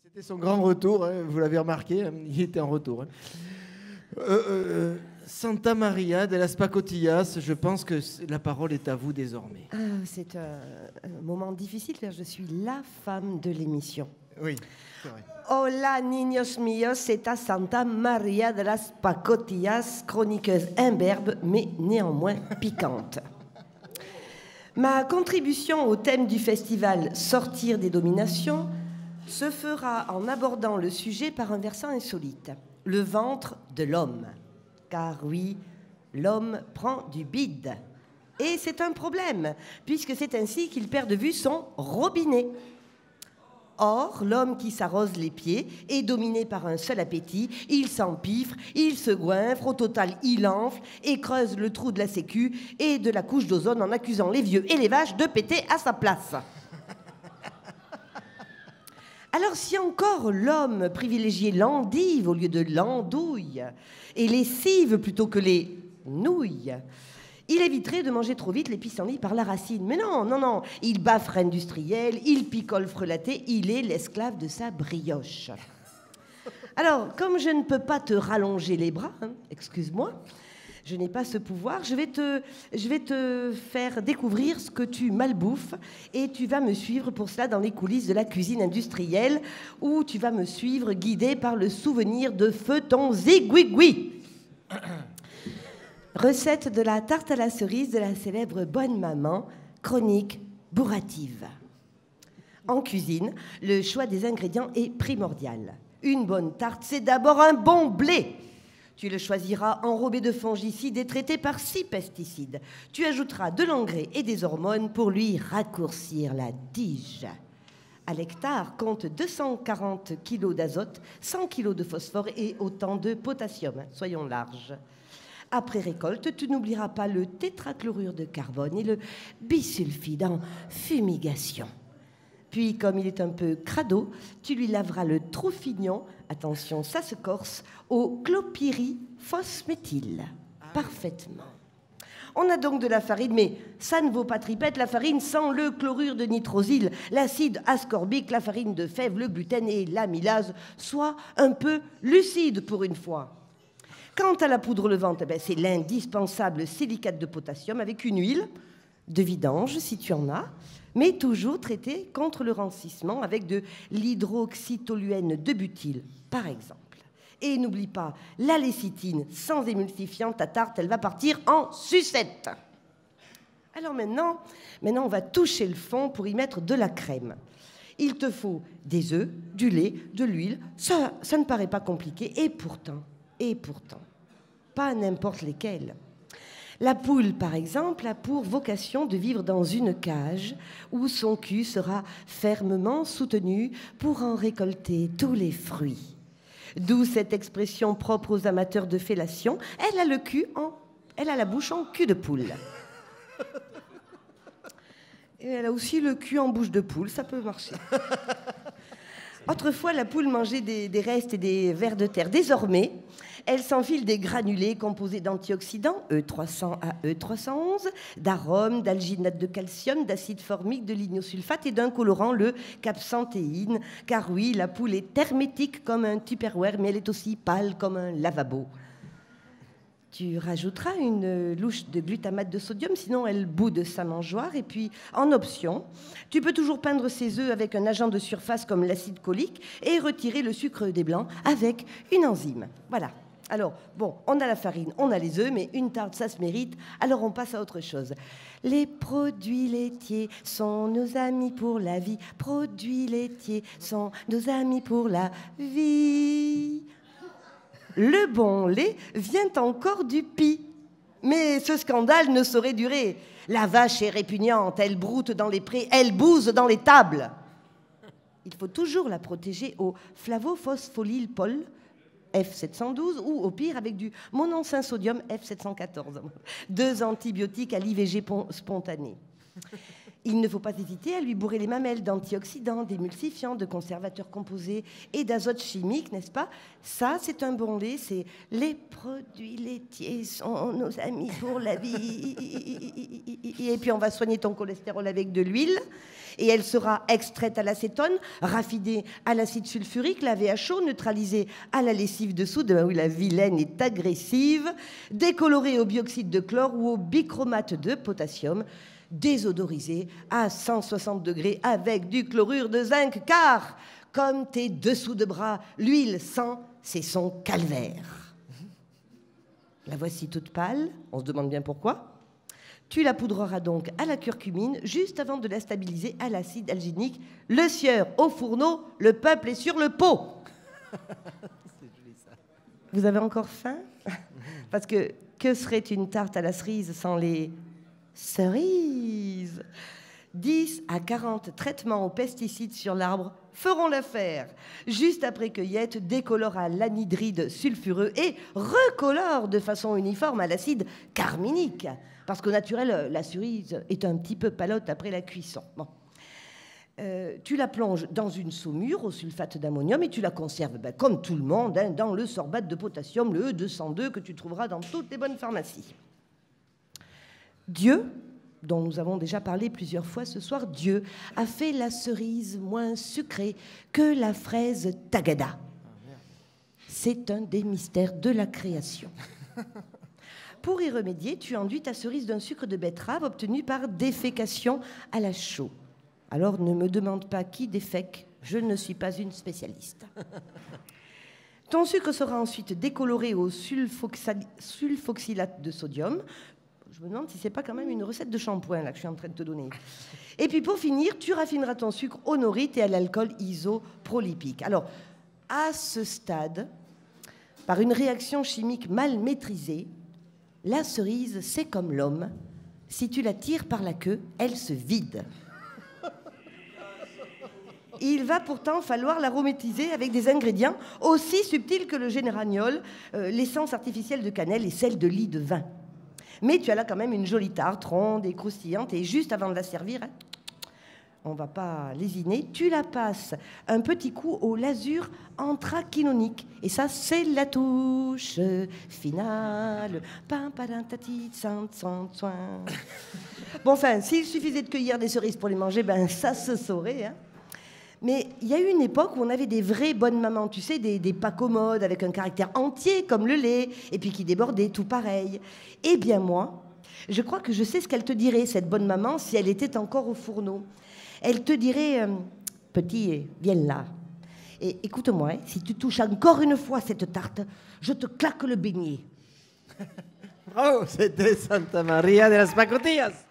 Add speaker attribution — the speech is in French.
Speaker 1: C'était son grand retour, hein, vous l'avez remarqué, hein, il était en retour. Hein. Santa Maria de las Pacotillas, je pense que la parole est à vous désormais.
Speaker 2: C'est un moment difficile car je suis la femme de l'émission.
Speaker 1: Oui, c'est vrai.
Speaker 2: Hola, niños míos, c'est à Santa Maria de las Pacotillas, chroniqueuse imberbe, mais néanmoins piquante. Ma contribution au thème du festival Sortir des dominations se fera en abordant le sujet par un versant insolite, le ventre de l'homme. Car oui, l'homme prend du bide. Et c'est un problème, puisque c'est ainsi qu'il perd de vue son robinet. Or, l'homme qui s'arrose les pieds est dominé par un seul appétit. Il s'empiffre, il se goinfre, au total il enfle et creuse le trou de la sécu et de la couche d'ozone en accusant les vieux et les vaches de péter à sa place. Alors si encore l'homme privilégiait l'endive au lieu de l'andouille et les cives plutôt que les nouilles, il éviterait de manger trop vite les pissenlits par la racine. Mais non, non, non, il baffre industriel, il picole frelaté, il est l'esclave de sa brioche. Alors, comme je ne peux pas te rallonger les bras, hein, excuse-moi, je n'ai pas ce pouvoir, je vais te faire découvrir ce que tu malbouffes et tu vas me suivre pour cela dans les coulisses de la cuisine industrielle où tu vas me suivre guidé par le souvenir de feu ton zigouigoui. Recette de la tarte à la cerise de la célèbre Bonne Maman, chronique bourrative. En cuisine, le choix des ingrédients est primordial. Une bonne tarte, c'est d'abord un bon blé. Tu le choisiras enrobé de fongicides et traité par 6 pesticides. Tu ajouteras de l'engrais et des hormones pour lui raccourcir la tige. À l'hectare, compte 240 kg d'azote, 100 kg de phosphore et autant de potassium. Soyons larges. Après récolte, tu n'oublieras pas le tétrachlorure de carbone et le bisulfide en fumigation. Puis, comme il est un peu crado, tu lui laveras le troufignon, attention, ça se corse, au chlorpyrifosméthyle. Parfaitement. On a donc de la farine, mais ça ne vaut pas tripette, la farine sans le chlorure de nitrosyle, l'acide ascorbique, la farine de fève, le gluten et l'amylase. Sois un peu lucide pour une fois. Quant à la poudre levante, c'est l'indispensable silicate de potassium avec une huile de vidange, si tu en as, mais toujours traitée contre le rancissement avec de l'hydroxytoluène de butyle, par exemple. Et n'oublie pas la lécithine sans émulsifiant, ta tarte, elle va partir en sucette. Alors maintenant, on va toucher le fond pour y mettre de la crème. Il te faut des œufs, du lait, de l'huile, ça ne paraît pas compliqué, et pourtant, pas n'importe lesquels. La poule, par exemple, a pour vocation de vivre dans une cage où son cul sera fermement soutenu pour en récolter tous les fruits. D'où cette expression propre aux amateurs de fellation, elle a la bouche en cul de poule. Et elle a aussi le cul en bouche de poule, ça peut marcher. Autrefois, la poule mangeait des restes et des vers de terre. Désormais, elle s'enfile des granulés composés d'antioxydants, E300 à E311, d'arômes, d'alginate de calcium, d'acide formique, de lignosulfate et d'un colorant, le capsanthéine. Car oui, la poule est hermétique comme un Tupperware, mais elle est aussi pâle comme un lavabo. Tu rajouteras une louche de glutamate de sodium, sinon elle boude sa mangeoire. Et puis, en option, tu peux toujours peindre ses œufs avec un agent de surface comme l'acide cholique et retirer le sucre des blancs avec une enzyme. Voilà. Alors, bon, on a la farine, on a les œufs, mais une tarte, ça se mérite. Alors, on passe à autre chose. Les produits laitiers sont nos amis pour la vie. Produits laitiers sont nos amis pour la vie. Le bon lait vient encore du pis. Mais ce scandale ne saurait durer. La vache est répugnante, elle broute dans les prés, elle bouse dans les tables. Il faut toujours la protéger au flavophospholylpol F712 ou au pire avec du monensin sodium F714. 2 antibiotiques à l'IVG spontané. Il ne faut pas hésiter à lui bourrer les mamelles d'antioxydants, d'émulsifiants, de conservateurs composés et d'azote chimique, n'est-ce pas? Ça, c'est un bon lait. C'est les produits laitiers sont nos amis pour la vie. Et puis, on va soigner ton cholestérol avec de l'huile. Et elle sera extraite à l'acétone, raffinée à l'acide sulfurique, lavée à chaud, neutralisée à la lessive de soude, où la vilaine est agressive, décolorée au bioxyde de chlore ou au bichromate de potassium, désodorisée à 160 degrés avec du chlorure de zinc, car, comme tes dessous de bras, l'huile sent, c'est son calvaire. La voici toute pâle, on se demande bien pourquoi. Tu la poudreras donc à la curcumine juste avant de la stabiliser à l'acide alginique. Le sieur au fourneau, le peuple est sur le pot. C'est joli, ça. Vous avez encore faim? Parce que serait une tarte à la cerise sans les cerises? 10 à 40 traitements aux pesticides sur l'arbre feront l'affaire. Juste après cueillette, décolore à l'anhydride sulfureux et recolore de façon uniforme à l'acide carminique. Parce qu'au naturel, la cerise est un petit peu palote après la cuisson. Bon. Tu la plonges dans une saumure au sulfate d'ammonium et tu la conserves, comme tout le monde, hein, dans le sorbate de potassium, le E202, que tu trouveras dans toutes les bonnes pharmacies. Dieu, dont nous avons déjà parlé plusieurs fois ce soir, Dieu a fait la cerise moins sucrée que la fraise Tagada. C'est un des mystères de la création. Pour y remédier, tu enduis ta cerise d'un sucre de betterave obtenu par défécation à la chaux. Alors ne me demande pas qui défèque, je ne suis pas une spécialiste. Ton sucre sera ensuite décoloré au sulfoxylate de sodium. Je me demande si c'est pas quand même une recette de shampoing là que je suis en train de te donner. Et puis pour finir, tu raffineras ton sucre au norite et à l'alcool isoprolipique. Alors, à ce stade, par une réaction chimique mal maîtrisée, la cerise, c'est comme l'homme. Si tu la tires par la queue, elle se vide. Il va pourtant falloir l'aromatiser avec des ingrédients aussi subtils que le généraniol, l'essence artificielle de cannelle et celle de lie de vin. Mais tu as là quand même une jolie tarte ronde et croustillante. Et juste avant de la servir, hein, on ne va pas lésiner, tu la passes un petit coup au lasure anthraquinonique. Et ça, c'est la touche finale. Bon, enfin, s'il suffisait de cueillir des cerises pour les manger, ben ça se saurait. Hein. Mais il y a eu une époque où on avait des vraies bonnes mamans, tu sais, des pas commodes, avec un caractère entier, comme le lait, et puis qui débordaient, tout pareil. Eh bien moi, je crois que je sais ce qu'elle te dirait, cette bonne maman, si elle était encore au fourneau. Elle te dirait, petit, viens là. Et écoute-moi, hein, si tu touches encore une fois cette tarte, je te claque le beignet.
Speaker 1: Bravo, c'était Santa Maria de las Pacotillas.